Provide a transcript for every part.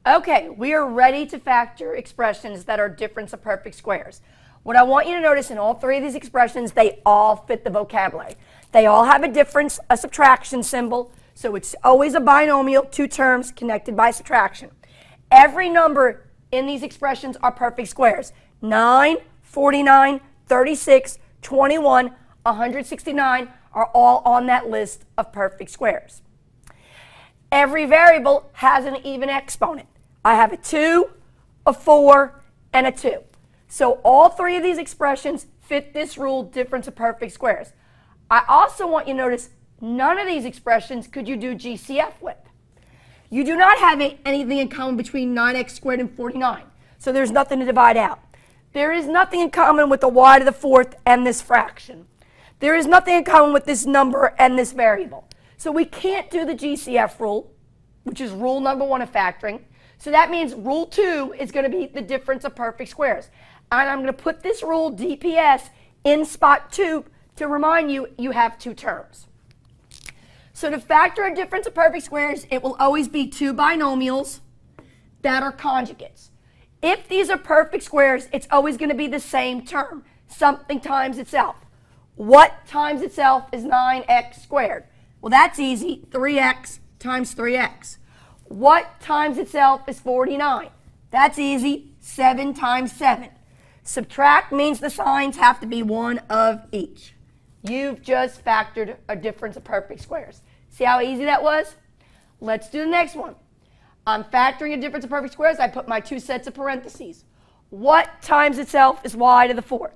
Okay, we are ready to factor expressions that are difference of perfect squares. What I want you to notice in all three of these expressions, they all fit the vocabulary. They all have a difference, a subtraction symbol, so it's always a binomial, two terms connected by subtraction. Every number in these expressions are perfect squares. 9, 49, 36, 21, 169 are all on that list of perfect squares. Every variable has an even exponent. I have a 2, a 4, and a 2. So all three of these expressions fit this rule, difference of perfect squares. I also want you to notice none of these expressions could you do GCF with. You do not have anything in common between 9x squared and 49, so there's nothing to divide out. There is nothing in common with the y to the fourth and this fraction. There is nothing in common with this number and this variable. So we can't do the GCF rule, which is rule number 1 of factoring. So that means rule 2 is going to be the difference of perfect squares. And I'm going to put this rule, DPS, in spot 2 to remind you, you have two terms. So to factor a difference of perfect squares, it will always be two binomials that are conjugates. If these are perfect squares, it's always going to be the same term, something times itself. What times itself is 9x squared? Well, that's easy, 3x times 3x. What times itself is 49? That's easy, 7 times 7. Subtract means the signs have to be one of each. You've just factored a difference of perfect squares. See how easy that was? Let's do the next one. I'm factoring a difference of perfect squares. I put my two sets of parentheses. What times itself is y to the fourth?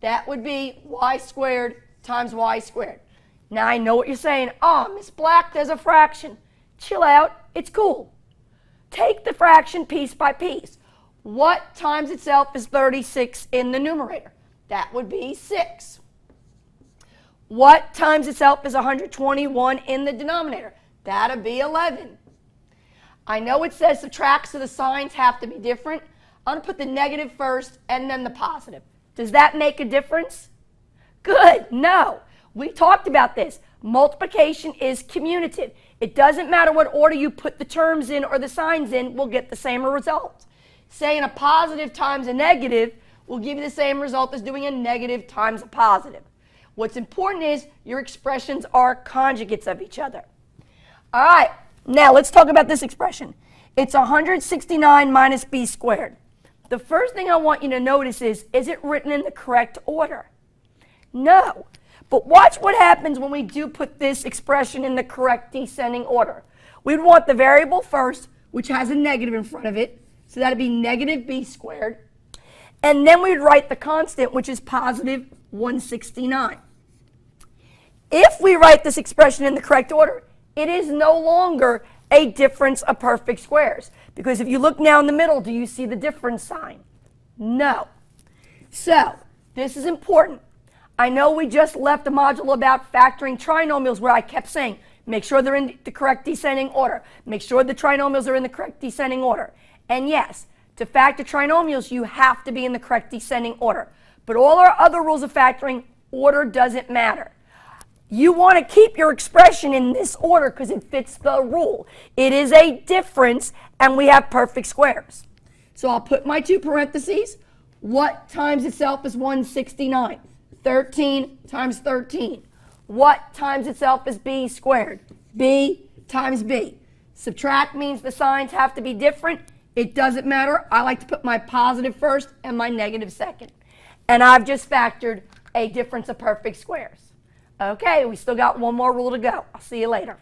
That would be y squared times y squared. Now I know what you're saying. Oh, Miss Black, there's a fraction. Chill out. It's cool. Take the fraction piece by piece. What times itself is 36 in the numerator? That would be 6. What times itself is 121 in the denominator? That'd be 11. I know it says subtract, so the signs have to be different. I'm going to put the negative first and then the positive. Does that make a difference? Good. No. We talked about this. Multiplication is commutative. It doesn't matter what order you put the terms in or the signs in, we'll get the same result. Saying a positive times a negative will give you the same result as doing a negative times a positive. What's important is your expressions are conjugates of each other. All right, now let's talk about this expression. It's 169 minus b squared. The first thing I want you to notice is it written in the correct order? No. But watch what happens when we do put this expression in the correct descending order. We'd want the variable first, which has a negative in front of it. So that would be negative b squared. And then we'd write the constant, which is positive 169. If we write this expression in the correct order, it is no longer a difference of perfect squares. Because if you look now in the middle, do you see the difference sign? No. So this is important. I know we just left a module about factoring trinomials where I kept saying, make sure they're in the correct descending order. Make sure the trinomials are in the correct descending order. And yes, to factor trinomials, you have to be in the correct descending order. But all our other rules of factoring, order doesn't matter. You want to keep your expression in this order because it fits the rule. It is a difference, and we have perfect squares. So I'll put my two parentheses. What times itself is 169? 13 times 13. What times itself is b squared? B times b. Subtract means the signs have to be different. It doesn't matter. I like to put my positive first and my negative second. And I've just factored a difference of perfect squares. Okay, we still got one more rule to go. I'll see you later.